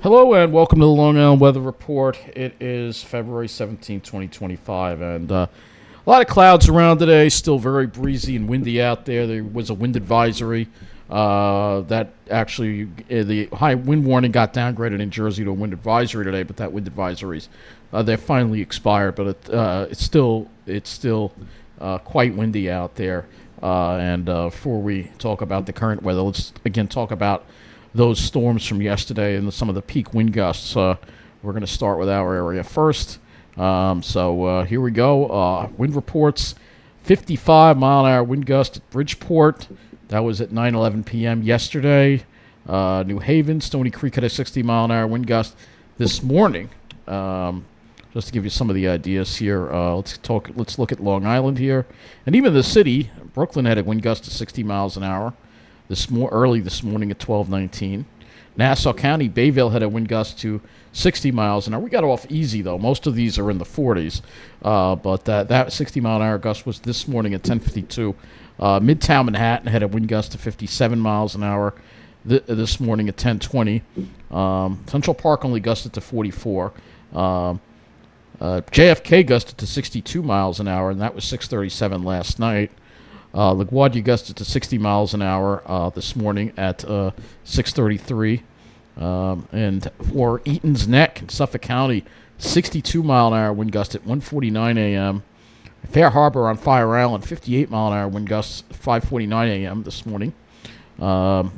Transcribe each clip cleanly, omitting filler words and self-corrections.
Hello and welcome to the Long Island Weather Report. It is February 17, 2025, and a lot of clouds around today. Still very breezy and windy out there. There was a wind advisory that actually, the high wind warning got downgraded in Jersey to a wind advisory today, but that wind advisories, they finally expired, but it's still quite windy out there. And before we talk about the current weather, let's again talk about those storms from yesterday and some of the peak wind gusts. We're going to start with our area first. Here we go. Wind reports: 55-mile-an-hour wind gust at Bridgeport. That was at 9:11 p.m. yesterday. New Haven, Stony Creek had a 60-mile-an-hour wind gust this morning. Just to give you some of the ideas here, let's look at Long Island here, and even the city. Brooklyn had a wind gust of 60 miles an hour early this morning at 12:19. Nassau County, Bayville had a wind gust to 60 miles an hour. We got off easy though. Most of these are in the 40s, but that 60 mile an hour gust was this morning at 10:52. Midtown Manhattan had a wind gust to 57 miles an hour this morning at 10:20. Central Park only gusted to 44. JFK gusted to 62 miles an hour, and that was 6:37 last night. LaGuardia gusted to 60 miles an hour this morning at 6:33. And for Eaton's Neck in Suffolk County, 62-mile-an-hour wind gust at 1:49 a.m. Fair Harbor on Fire Island, 58-mile-an-hour wind gusts at 5:49 a.m. this morning. So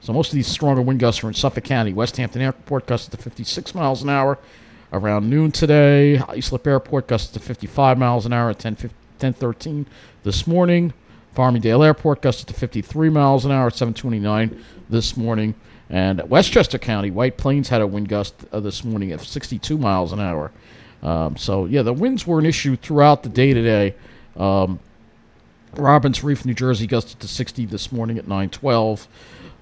most of these stronger wind gusts are in Suffolk County. West Hampton Airport gusted to 56 miles an hour around noon today. Islip Airport gusted to 55 miles an hour at 10:13 this morning. Farmingdale Airport gusted to 53 miles an hour at 7:29 this morning. And Westchester County, White Plains had a wind gust this morning at 62 miles an hour. The winds were an issue throughout the day today. Robbins Reef, New Jersey, gusted to 60 this morning at 9:12.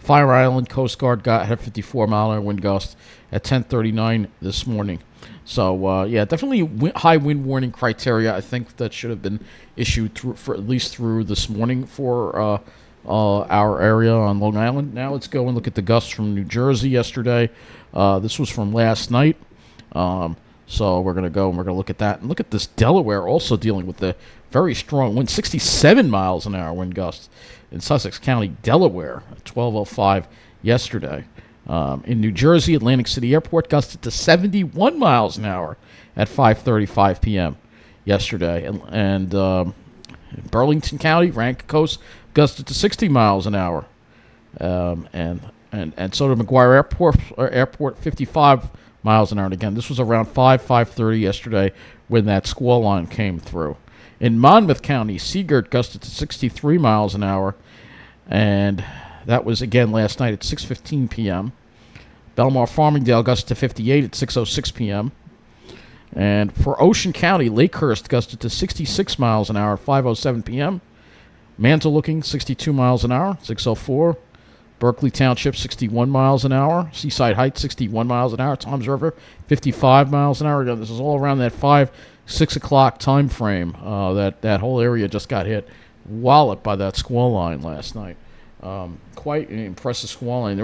Fire Island Coast Guard had a 54-mile-an-hour wind gust at 10:39 this morning. Definitely high wind warning criteria. I think that should have been issued for at least through this morning for our area on Long Island. Now let's go and look at the gusts from New Jersey yesterday. This was from last night. So we're going to go and we're going to look at that. And look at this Delaware also dealing with the very strong wind, 67 miles an hour wind gusts in Sussex County, Delaware, at 12:05 yesterday. In New Jersey, Atlantic City Airport gusted to 71 miles an hour at 5:35 p.m. yesterday. And in Burlington County, Rankin Coast gusted to 60 miles an hour. And so did McGuire Airport 55 miles an hour. And again, this was around 5:30 yesterday when that squall line came through. In Monmouth County, Seagirt gusted to 63 miles an hour. And that was again last night at 6:15 p.m. Belmar Farmingdale gusted to 58 at 6:06 p.m. And for Ocean County, Lakehurst gusted to 66 miles an hour at 5:07 p.m. Mantua-looking 62 miles an hour, 6:04. Berkeley Township 61 miles an hour. Seaside Heights 61 miles an hour. Toms River 55 miles an hour. Again, this is all around that 6 o'clock time frame. That whole area just got hit, walloped by that squall line last night. Quite an impressive squall line.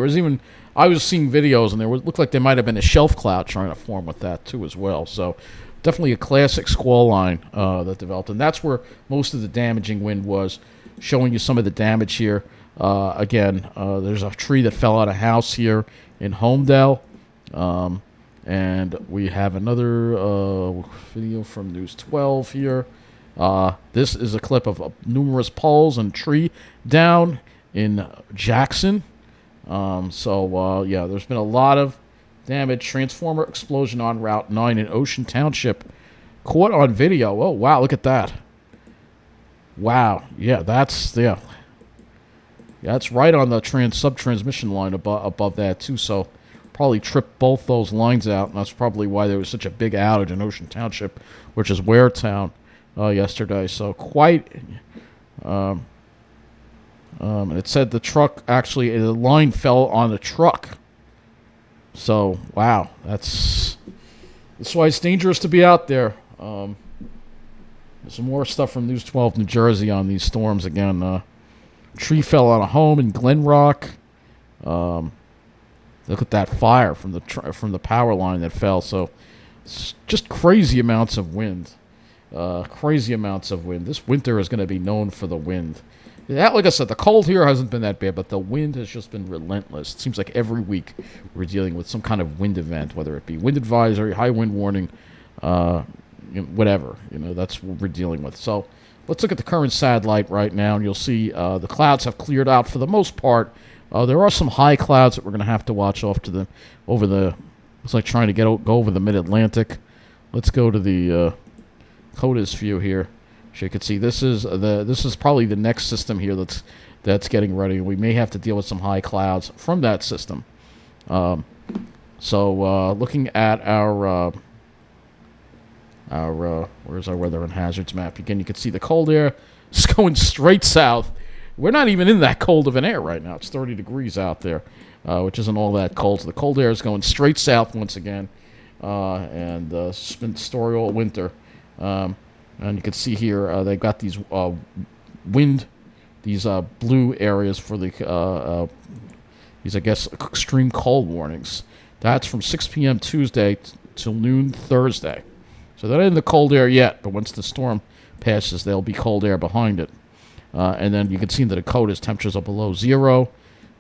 I was seeing videos, and looked like there might have been a shelf cloud trying to form with that too as well. So definitely a classic squall line that developed, and that's where most of the damaging wind was. Showing you some of the damage here. There's a tree that fell out of a house here in Homedale, and we have another video from News 12 here. This is a clip of numerous poles and tree down in Jackson. There's been a lot of damage. Transformer explosion on Route 9 in Ocean Township caught on video. Oh, wow, look at that. Wow, that's right on the sub-transmission line above that, too, so probably tripped both those lines out, and that's probably why there was such a big outage in Ocean Township, which is Waretown, yesterday. So quite... and it said the line fell on the truck. So, wow, that's why it's dangerous to be out there. There's some more stuff from News 12 New Jersey on these storms again. Tree fell on a home in Glen Rock. Look at that fire from the power line that fell. So it's just crazy amounts of wind. Crazy amounts of wind. This winter is going to be known for the wind. Yeah, like I said, the cold here hasn't been that bad, but the wind has just been relentless. It seems like every week we're dealing with some kind of wind event, whether it be wind advisory, high wind warning, whatever. That's what we're dealing with. So let's look at the current satellite right now, and you'll see the clouds have cleared out for the most part. There are some high clouds that we're going to have to watch looks like trying to go over the mid-Atlantic. Let's go to the CODIS view here. So you can see this is probably the next system here that's getting ready. We may have to deal with some high clouds from that system. So looking at our where's our weather and hazards map again? You can see the cold air is going straight south. We're not even in that cold of an air right now. It's 30 degrees out there, which isn't all that cold. So the cold air is going straight south once again, and it's been story all winter. And you can see here they've got these these blue areas for the these, I guess, extreme cold warnings. That's from 6 p.m. Tuesday till noon Thursday. So they're not in the cold air yet, but once the storm passes, there'll be cold air behind it. And then you can see in the Dakotas, temperatures are below zero.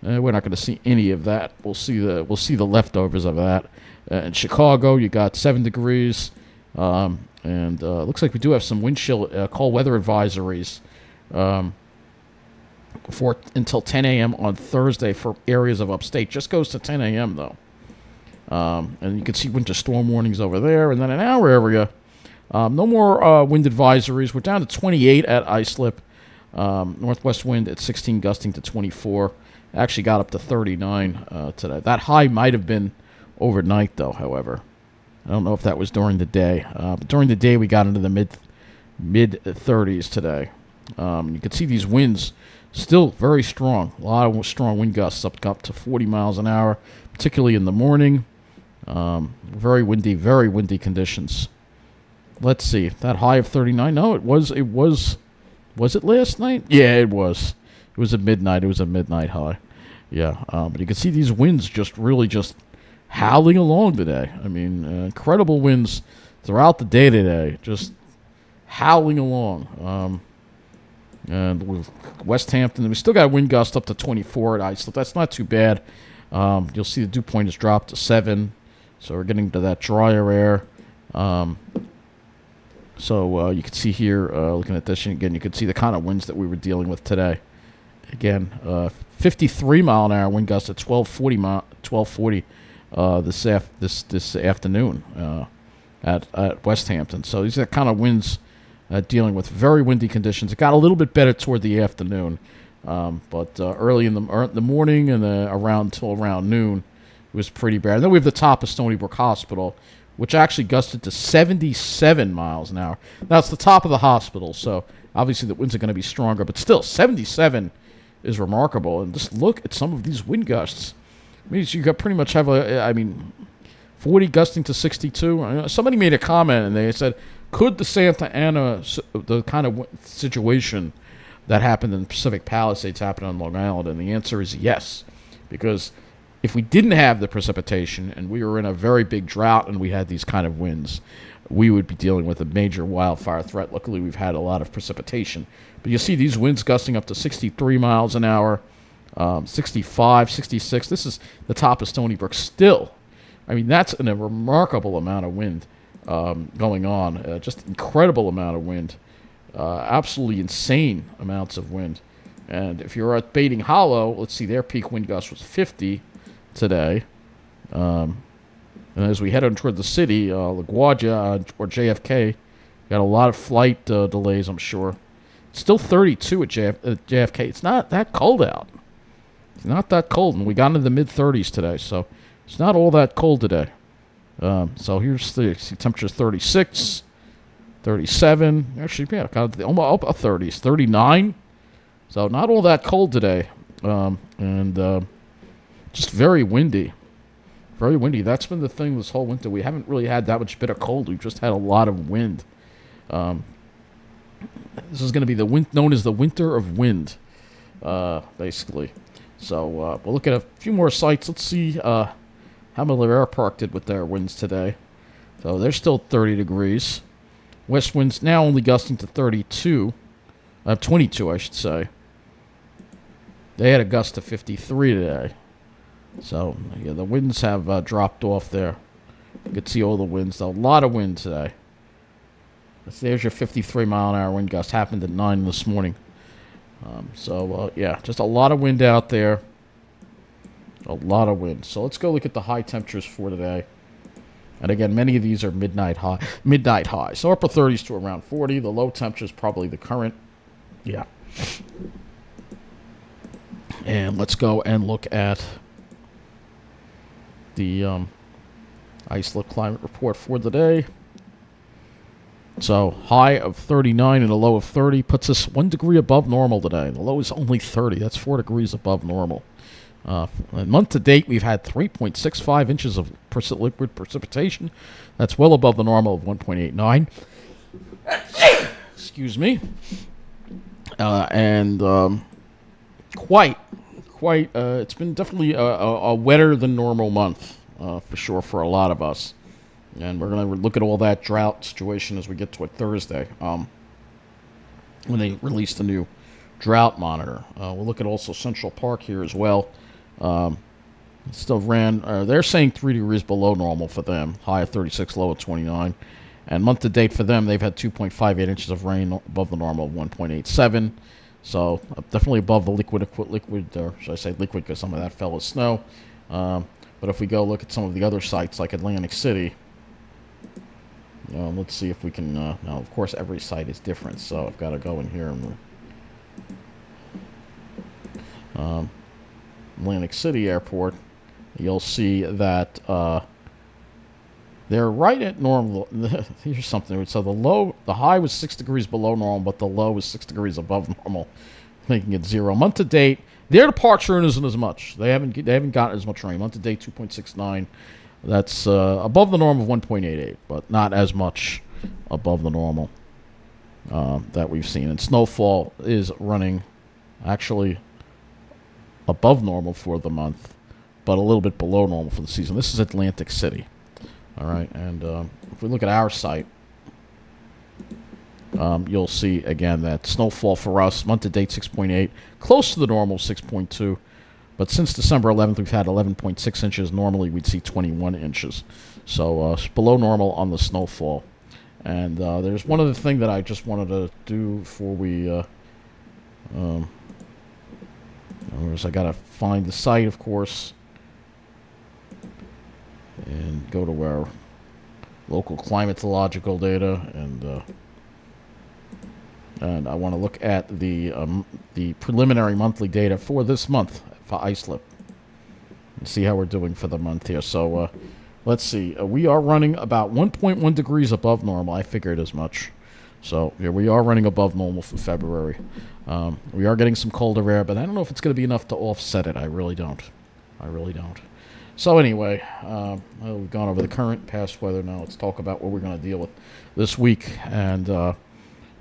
We're not going to see any of that. We'll see the leftovers of that. In Chicago, you got 7 degrees. And looks like we do have some wind chill, cold weather advisories until 10 a.m. on Thursday for areas of upstate. Just goes to 10 a.m. though. And you can see winter storm warnings over there. And then in our area, no more wind advisories. We're down to 28 at Islip. Northwest wind at 16, gusting to 24. Actually got up to 39 today. That high might have been overnight though, however. I don't know if that was during the day. But during the day, we got into the mid 30s today. You can see these winds still very strong. A lot of strong wind gusts up to 40 miles an hour, particularly in the morning. Very windy conditions. Let's see. That high of 39. No, it was. Was it last night? Yeah, it was. It was at midnight. It was a midnight high. Yeah. But you can see these winds really howling along today. I mean, incredible winds throughout the day today, just howling along. And with West Hampton, we still got wind gust up to 24 at Islip. That's not too bad. You'll see the dew point has dropped to 7, so we're getting to that drier air. So you can see here, looking at this again, you can see the kind of winds that we were dealing with today. Again, 53 mile an hour wind gust at 1240 this afternoon at West Hampton. So these are the kind of winds dealing with very windy conditions. It got a little bit better toward the afternoon, but early in the morning and till around noon, it was pretty bad. And then we have the top of Stony Brook Hospital, which actually gusted to 77 miles an hour. Now, it's the top of the hospital, so obviously the winds are going to be stronger, but still, 77 is remarkable. And just look at some of these wind gusts. It means you got pretty much have 40 gusting to 62. Somebody made a comment, and they said, could the Santa Ana, the kind of situation that happened in Pacific Palisades happen on Long Island? And the answer is yes, because if we didn't have the precipitation and we were in a very big drought and we had these kind of winds, we would be dealing with a major wildfire threat. Luckily, we've had a lot of precipitation. But you see these winds gusting up to 63 miles an hour, 65, 66. This is the top of Stony Brook still. I mean, that's a remarkable amount of wind going on. Just incredible amount of wind. Absolutely insane amounts of wind. And if you're at Baiting Hollow, let's see, their peak wind gust was 50 today. And as we head on toward the city, LaGuardia or JFK, got a lot of flight delays, I'm sure. It's still 32 at JFK. It's not that cold out. It's not that cold, and we got into the mid-30s today, so it's not all that cold today. So here's the temperature: 36, 37. Actually, yeah, got almost up 30s, 39. So not all that cold today, and just very windy. Very windy. That's been the thing this whole winter. We haven't really had that much bitter cold. We've just had a lot of wind. This is going to be the known as the winter of wind, basically. So we'll look at a few more sites. Let's see. Hamilton Air Park did with their winds today. So they're still 30 degrees. West winds now only gusting to 22, I should say. They had a gust of 53 today. So, yeah, the winds have dropped off there. You can see all the winds, though. A lot of wind today. There's your 53-mile-an-hour wind gust. Happened at 9 this morning. Yeah, just a lot of wind out there. A lot of wind. So let's go look at the high temperatures for today. And again, many of these are midnight high. So upper 30s to around 40. The low temperature is probably the current. Yeah. And let's go and look at the Islip climate report for the day. So high of 39 and a low of 30 puts us 1 degree above normal today. The low is only 30. That's 4 degrees above normal. Month to date, we've had 3.65 inches of liquid precipitation. That's well above the normal of 1.89. Excuse me. It's been definitely a wetter than normal month, for sure, for a lot of us. And we're going to look at all that drought situation as we get to it Thursday, when they release the new drought monitor. We'll look at also Central Park here as well. Still ran, they're saying 3 degrees below normal for them, high of 36, low of 29. And month to date for them, they've had 2.58 inches of rain above the normal of 1.87. So definitely above the liquid, or should I say liquid, because some of that fell as snow. But if we go look at some of the other sites like Atlantic City, let's see if we can, now of course every site is different, so I've got to go in here and Atlantic City Airport. You'll see that they're right at normal. Here's something. So the high was 6 degrees below normal, but the low was 6 degrees above normal, making it 0. Month to date, their departure isn't as much. They haven't gotten as much rain. Month to date, 2.69. That's above the norm of 1.88, but not as much above the normal that we've seen. And snowfall is running actually above normal for the month, but a little bit below normal for the season. This is Atlantic City. All right, and if we look at our site, you'll see, again, that snowfall for us, month to date, 6.8, close to the normal 6.2. But since December 11th, we've had 11.6 inches. Normally, we'd see 21 inches. So below normal on the snowfall. And there's one other thing that I just wanted to do before we... I got to find the site, of course, and go to our local climatological data, and I want to look at the preliminary monthly data for this month for Islip and see how we're doing for the month here. So let's see. We are running about 1.1 degrees above normal. I figured as much. So yeah, we are running above normal for February. We are getting some colder air, but I don't know if it's going to be enough to offset it. I really don't. So anyway, we've gone over the current past weather. Now let's talk about what we're going to deal with this week. And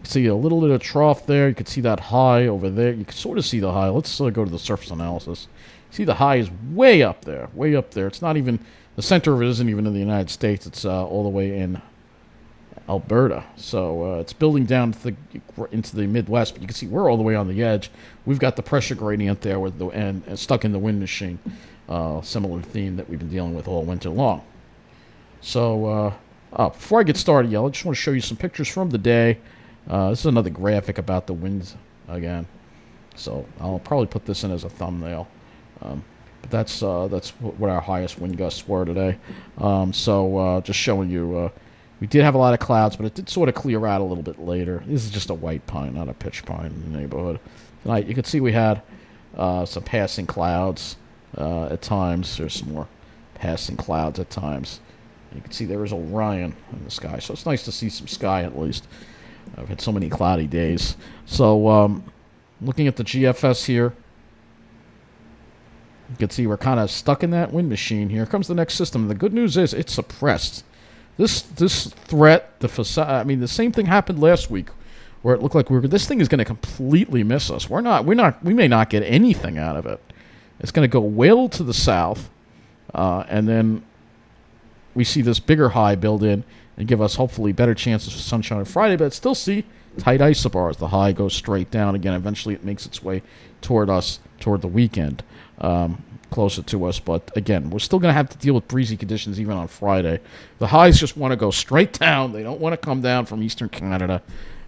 see a little bit of trough there. You can see that high over there. You can sort of see the high. Let's go to the surface analysis. See, the high is way up there. It's not even, the center of it isn't even in the United States. It's all the way in Alberta. So it's building down into the Midwest, but you can see we're all the way on the edge. We've got the pressure gradient there with and stuck in the wind machine. Similar theme that we've been dealing with all winter long. So before I get started, I just want to show you some pictures from the day. This is another graphic about the winds again. So I'll probably put this in as a thumbnail. But that's what our highest wind gusts were today. Just showing you, we did have a lot of clouds, but it did sort of clear out a little bit later. This is just a white pine, not a pitch pine in the neighborhood. Tonight, you can see we had some passing clouds at times. There's some more passing clouds at times. You can see there is Orion in the sky, so it's nice to see some sky at least. I've had so many cloudy days. So looking at the GFS here, you can see we're kind of stuck in that wind machine. Here comes the next system. The good news is it's suppressed. This threat, the same thing happened last week, where it looked like this thing is going to completely miss us. We may not get anything out of it. It's going to go well to the south, And then we see this bigger high build in and give us hopefully better chances for sunshine on Friday, but still see tight isobars. The high goes straight down again. Eventually it makes its way toward us, toward the weekend, closer to us. But again, we're still going to have to deal with breezy conditions even on Friday. The highs just want to go straight down. They don't want to come down from eastern Canada.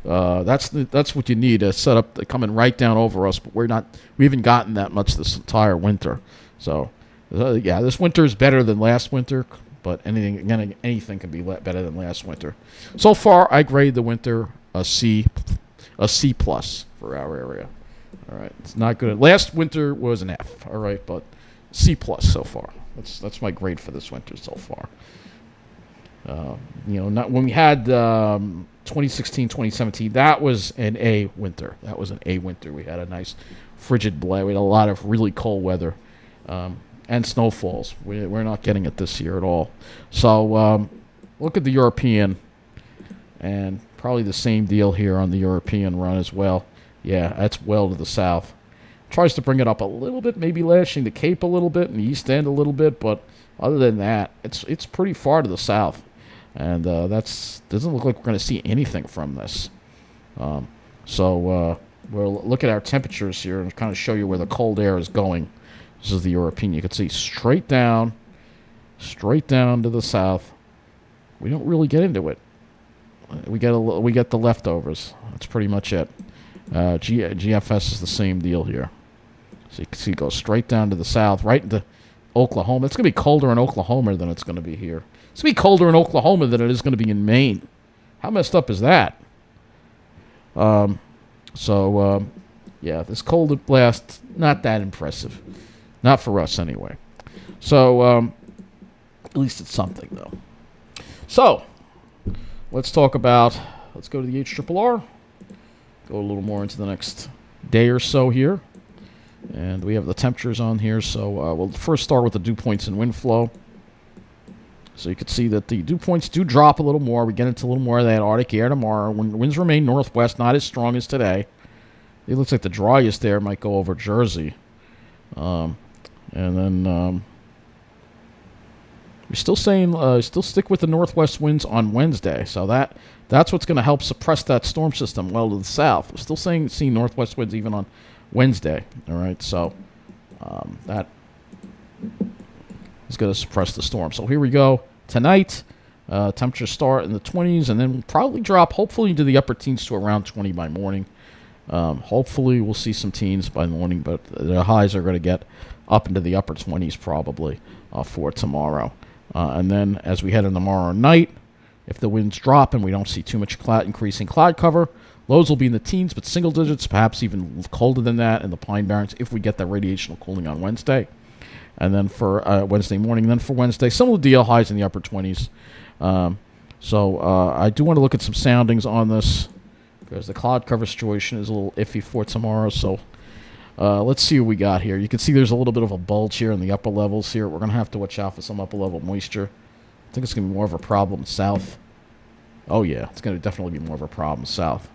That's what you need to set up. They're coming right down over us, but we haven't gotten that much this entire winter. So, yeah, this winter is better than last winter, but anything can be better than last winter. So far, I grade the winter a C plus for our area. All right, it's not good. Last winter was an F. All right, but C plus so far. That's my grade for this winter so far. Not when we had 2016, 2017. That was an A winter. We had a nice frigid blast. We had a lot of really cold weather and snowfalls. We're not getting it this year at all. So look at the European, and probably the same deal here on the European run as well. Yeah, that's well to the south. Tries to bring it up a little bit, maybe lashing the Cape a little bit and the East End a little bit, but other than that, it's pretty far to the south. And doesn't look like we're going to see anything from this. So we'll look at our temperatures here and kind of show you where the cold air is going. This is the European. You can see straight down to the south. We don't really get into it. We get the leftovers. That's pretty much it. GFS is the same deal here. So you can see it goes straight down to the south, right into Oklahoma. It's going to be colder in Oklahoma than it's going to be here. It's going to be colder in Oklahoma than it is going to be in Maine. How messed up is that? Yeah, this cold blast, not that impressive. Not for us, anyway. So, at least it's something, though. So, let's go to the HRRR. Go a little more into the next day or so here. And we have the temperatures on here. So, we'll first start with the dew points and wind flow. So you can see that the dew points do drop a little more. We get into a little more of that Arctic air tomorrow. When winds remain northwest, not as strong as today. It looks like the driest air might go over Jersey. And then we're still saying still stick with the northwest winds on Wednesday. So that's what's going to help suppress that storm system well to the south. We're still seeing northwest winds even on Wednesday. All right, so that is going to suppress the storm. So here we go. Tonight, temperatures start in the 20s and then probably drop, hopefully, into the upper teens to around 20 by morning. Hopefully, we'll see some teens by morning, but the highs are going to get up into the upper 20s probably for tomorrow. And then as we head in tomorrow night, if the winds drop and we don't see too much increasing cloud cover, lows will be in the teens, but single digits, perhaps even colder than that in the Pine Barrens if we get that radiational cooling on Wednesday. And then for Wednesday morning, then for Wednesday, similar deal, highs in the upper 20s. So I do want to look at some soundings on this because the cloud cover situation is a little iffy for tomorrow. So let's see what we got here. You can see there's a little bit of a bulge here in the upper levels here. We're going to have to watch out for some upper level moisture. I think it's going to be more of a problem south. Oh, yeah, it's going to definitely be more of a problem south.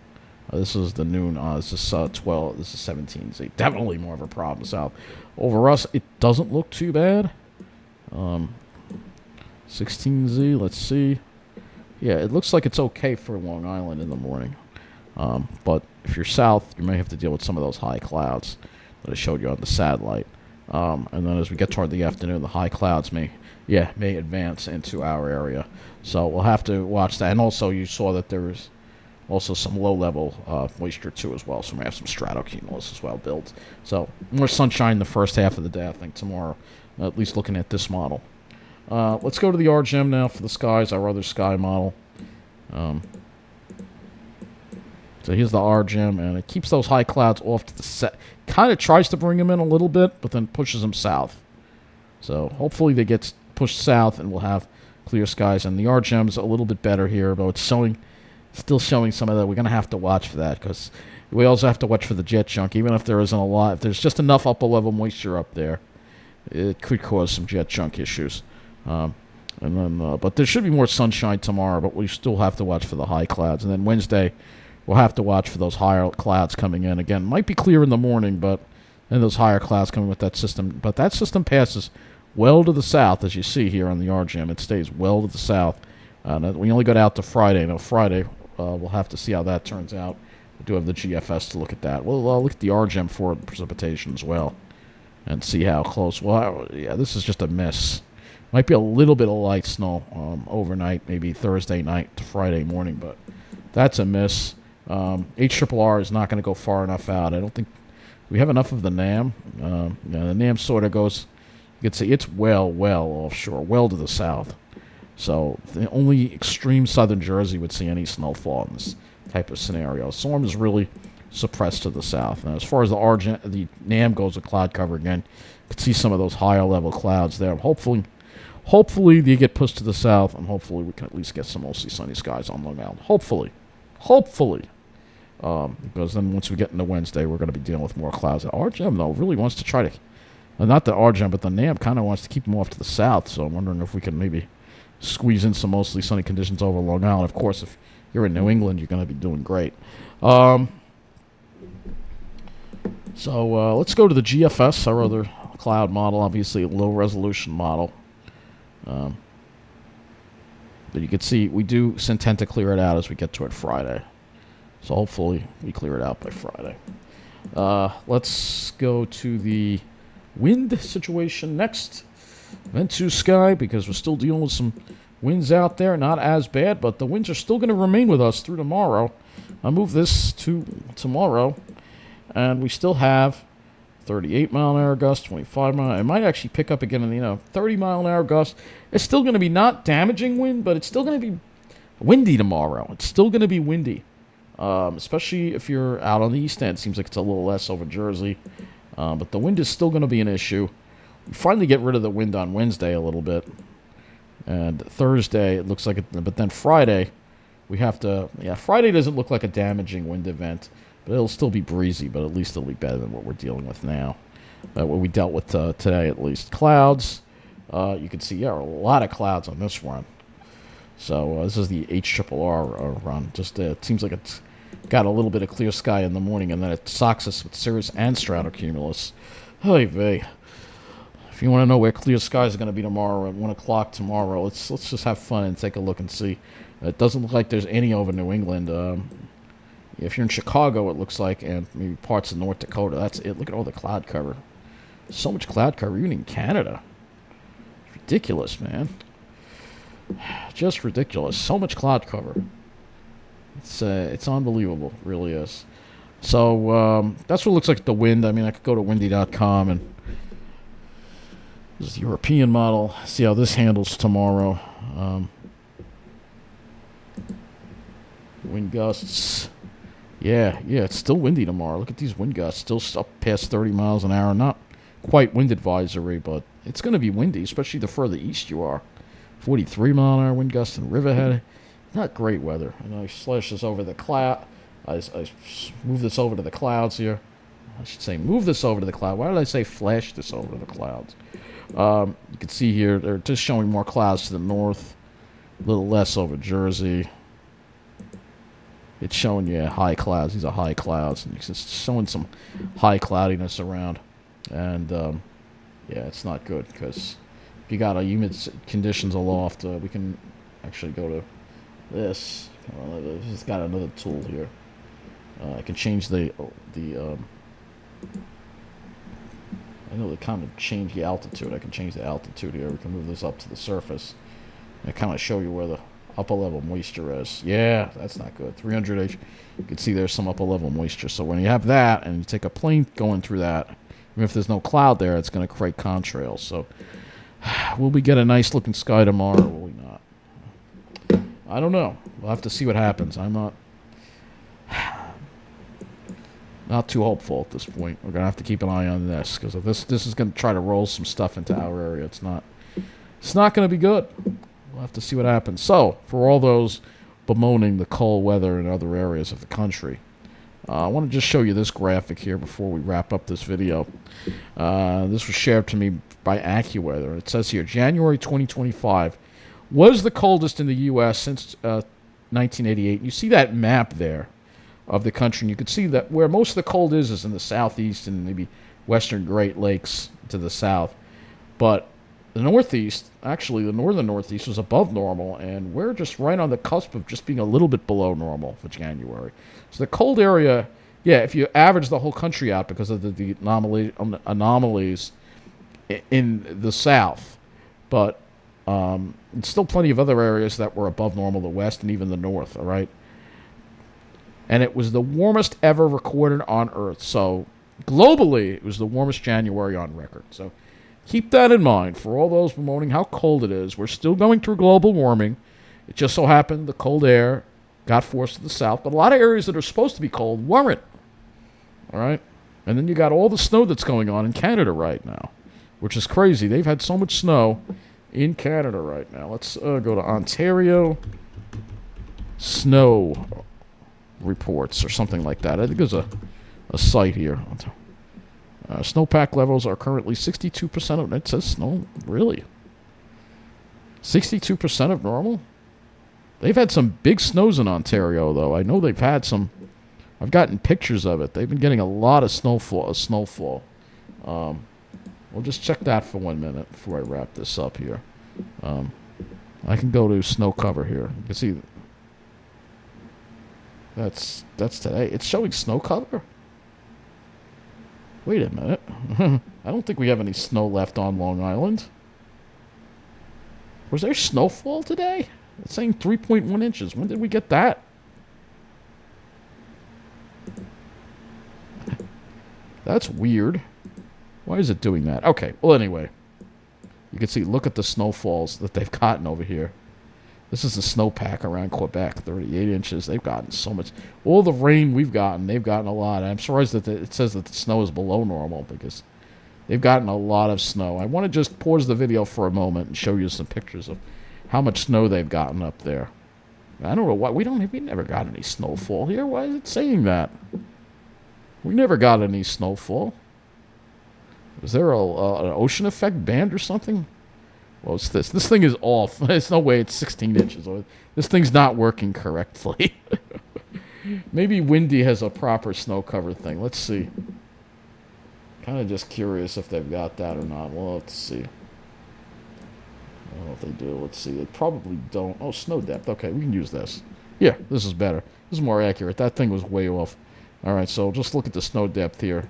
This is the noon. This is 12. This is 17. So definitely more of a problem south. Over us, it doesn't look too bad. 16Z, let's see. Yeah, it looks like it's okay for Long Island in the morning. But if you're south, you may have to deal with some of those high clouds that I showed you on the satellite. And then as we get toward the afternoon, the high clouds may advance into our area. So we'll have to watch that. And also, you saw that there is also some low-level moisture, too, as well. So we may have some stratocumulus as well built. So more sunshine in the first half of the day, I think, tomorrow, at least looking at this model. Let's go to the RGM now for the skies, our other sky model. So here's the RGM, and it keeps those high clouds off to the set. Kind of tries to bring them in a little bit, but then pushes them south. So hopefully they get pushed south, and we'll have clear skies. And the RGM's a little bit better here, but it's still showing some of that. We're going to have to watch for that, because we also have to watch for the jet chunk. Even if there isn't a lot, if there's just enough upper-level moisture up there, it could cause some jet chunk issues. But there should be more sunshine tomorrow, but we still have to watch for the high clouds. And then Wednesday, we'll have to watch for those higher clouds coming in. Again, might be clear in the morning, but then those higher clouds coming with that system. But that system passes well to the south, as you see here on the RGM. It stays well to the south. We only got out to Friday. Now, Friday, we'll have to see how that turns out. We do have the GFS to look at that. We'll look at the RGM for precipitation as well and see how close. Well, yeah, this is just a miss. Might be a little bit of light snow overnight, maybe Thursday night to Friday morning, but that's a miss. HRRR is not going to go far enough out. I don't think we have enough of the NAM. The NAM sort of goes, you could say it's well offshore, well to the south. So the only extreme southern Jersey would see any snowfall in this type of scenario. Storm is really suppressed to the south. Now, as far as the NAM goes, the cloud cover again, you can see some of those higher level clouds there. Hopefully they get pushed to the south, and hopefully we can at least get some mostly sunny skies on Long Island. Hopefully. Because then once we get into Wednesday, we're going to be dealing with more clouds. RGM, though, really wants to try to, not the RGM, but the NAM kind of wants to keep them off to the south, so I'm wondering if we can maybe squeeze in some mostly sunny conditions over Long Island. Of course, if you're in New England, you're going to be doing great. So let's go to the GFS, our other cloud model, obviously a low-resolution model. But you can see we do intend to clear it out as we get to it Friday. So hopefully we clear it out by Friday. Let's go to the wind situation next. Wed and Thu sky, because we're still dealing with some winds out there. Not as bad, but the winds are still going to remain with us through tomorrow. I'll move this to tomorrow, and we still have 38 mile an hour gust, 25 mile. It might actually pick up again in 30 mile an hour gust. It's still going to be not damaging wind, but it's still going to be windy tomorrow. It's still going to be windy, especially if you're out on the east end. Seems like it's a little less over Jersey, but the wind is still going to be an issue. We finally get rid of the wind on Wednesday a little bit, and Thursday it looks like it, but then Friday we have to. Yeah, Friday doesn't look like a damaging wind event. But it'll still be breezy, but at least it'll be better than what we're dealing with now. What we dealt with today, at least. Clouds. You can see, a lot of clouds on this run. So this is the HRRR run. Just it seems like it's got a little bit of clear sky in the morning, and then it socks us with cirrus and stratocumulus. Oy vey. If you want to know where clear skies are going to be tomorrow at 1 o'clock tomorrow, let's just have fun and take a look and see. It doesn't look like there's any over New England. If you're in Chicago, it looks like, and maybe parts of North Dakota, that's it. Look at all the cloud cover. So much cloud cover, even in Canada. It's ridiculous, man. Just ridiculous. So much cloud cover. It's unbelievable. It really is. So that's what it looks like the wind. I mean, I could go to windy.com, and this is the European model. See how this handles tomorrow. Wind gusts. Yeah, it's still windy tomorrow. Look at these wind gusts. Still up past 30 miles an hour. Not quite wind advisory, but it's going to be windy, especially the further east you are. 43 mile an hour wind gusts in Riverhead. Not great weather. And I slash this over the cloud. I move this over to the clouds here. I should say move this over to the cloud. Why did I say flash this over to the clouds? You can see here, they're just showing more clouds to the north. A little less over Jersey. It's showing you high clouds. These are high clouds. And it's just showing some high cloudiness around. And, yeah, it's not good because if you got a humid conditions aloft, we can actually go to this. It's got another tool here. I can change I know they kind of change the altitude. I can change the altitude here. We can move this up to the surface and kind of show you where the upper level moisture is. Yeah, that's not good. 300 H. You can see there's some upper level moisture. So when you have that and you take a plane going through that, even if there's no cloud there, it's going to create contrails. So will we get a nice looking sky tomorrow or will we not? I don't know. We'll have to see what happens. I'm not too hopeful at this point. We're going to have to keep an eye on this because if this is going to try to roll some stuff into our area. It's not going to be good. We'll have to see what happens. So, for all those bemoaning the cold weather in other areas of the country, I want to just show you this graphic here before we wrap up this video. This was shared to me by AccuWeather. It says here, January 2025 was the coldest in the U.S. since 1988. You see that map there of the country, and you can see that where most of the cold is in the southeast and maybe western Great Lakes to the south. But The Northeast, actually, the northern Northeast was above normal, and we're just right on the cusp of just being a little bit below normal for January. So the cold area, yeah, if you average the whole country out because of the anomalies in the South, but it's still plenty of other areas that were above normal, the West and even the North, all right? And it was the warmest ever recorded on Earth. So globally, it was the warmest January on record. So keep that in mind for all those bemoaning how cold it is. We're still going through global warming. It just so happened the cold air got forced to the south, but a lot of areas that are supposed to be cold weren't. All right? And then you got all the snow that's going on in Canada right now, which is crazy. They've had so much snow in Canada right now. Let's go to Ontario snow reports or something like that. I think there's a site here. Snowpack levels are currently 62% of... It says snow. Really? 62% of normal? They've had some big snows in Ontario, though. I know they've had some... I've gotten pictures of it. They've been getting a lot of snowfall. We'll just check that for 1 minute before I wrap this up here. I can go to snow cover here. You can see... That's today. It's showing snow cover? Wait a minute. I don't think we have any snow left on Long Island. Was there snowfall today? It's saying 3.1 inches. When did we get that? That's weird. Why is it doing that? Okay, well anyway. You can see, look at the snowfalls that they've gotten over here. This is the snowpack around Quebec, 38 inches. They've gotten so much. All the rain we've gotten, they've gotten a lot. I'm surprised that it says that the snow is below normal because they've gotten a lot of snow. I want to just pause the video for a moment and show you some pictures of how much snow they've gotten up there. I don't know why. We never got any snowfall here. Why is it saying that? We never got any snowfall. Is there an ocean effect band or something? Well, it's this. This thing is off. There's no way it's 16 inches. This thing's not working correctly. Maybe Windy has a proper snow cover thing. Let's see. Kind of just curious if they've got that or not. Well, let's see. I don't know if they do. Let's see. They probably don't. Oh, snow depth. Okay, we can use this. Yeah, this is better. This is more accurate. That thing was way off. All right, so just look at the snow depth here.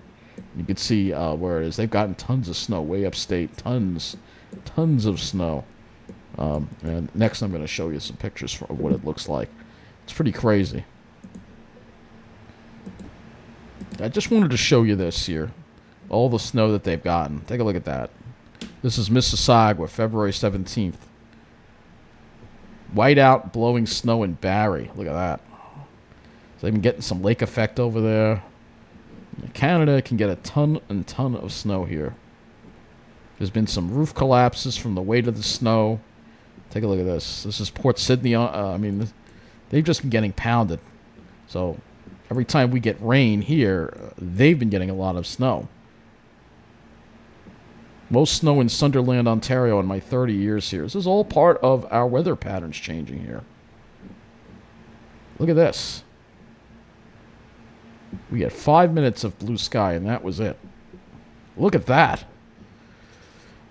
You can see where it is. They've gotten tons of snow way upstate. Tons of snow. And next I'm going to show you some pictures of what it looks like. It's pretty crazy. I just wanted to show you this here. All the snow that they've gotten. Take a look at that. This is Mississauga, February 17th. Whiteout blowing snow in Barrie. Look at that. So they've been getting some lake effect over there. Canada can get a ton and ton of snow here. There's been some roof collapses from the weight of the snow. Take a look at this. This is Port Sydney. They've just been getting pounded. So every time we get rain here, they've been getting a lot of snow. Most snow in Sunderland, Ontario in my 30 years here. This is all part of our weather patterns changing here. Look at this. We had 5 minutes of blue sky, and that was it. Look at that.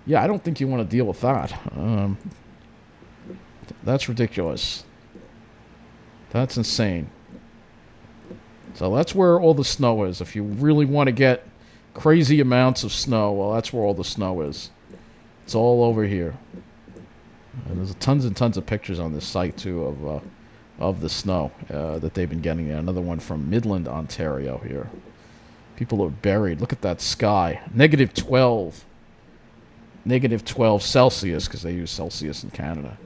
Yeah, I don't think you want to deal with that. That's ridiculous. That's insane. So that's where all the snow is. If you really want to get crazy amounts of snow, well, that's where all the snow is. It's all over here. And there's tons and tons of pictures on this site, too, of the snow that they've been getting there. Another one from Midland, Ontario here. People are buried. Look at that sky. -12. -12 Celsius, because they use Celsius in Canada.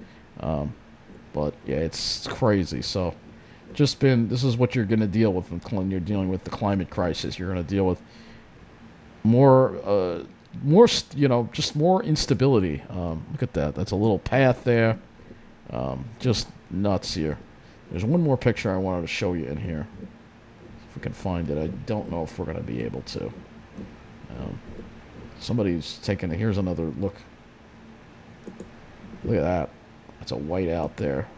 But, yeah, it's crazy. So, this is what you're going to deal with when you're dealing with the climate crisis. You're going to deal with more, just more instability. Look at that. That's a little path there. Just nuts here. There's one more picture I wanted to show you in here. If we can find it. I don't know if we're going to be able to. Somebody's taking it. Here's another look. Look at that. That's a white out there.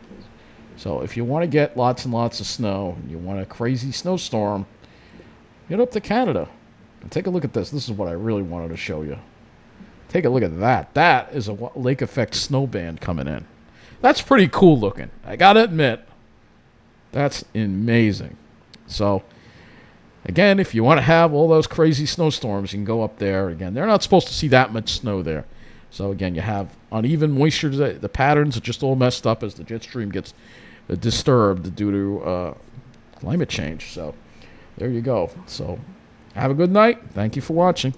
So if you want to get lots and lots of snow, and you want a crazy snowstorm, get up to Canada. And take a look at this. This is what I really wanted to show you. Take a look at that. That is a lake effect snow band coming in. That's pretty cool looking. I gotta admit, that's amazing. So, again, if you want to have all those crazy snowstorms, you can go up there. Again, they're not supposed to see that much snow there. So, again, you have uneven moisture. The patterns are just all messed up as the jet stream gets disturbed due to climate change. So, there you go. So, have a good night. Thank you for watching.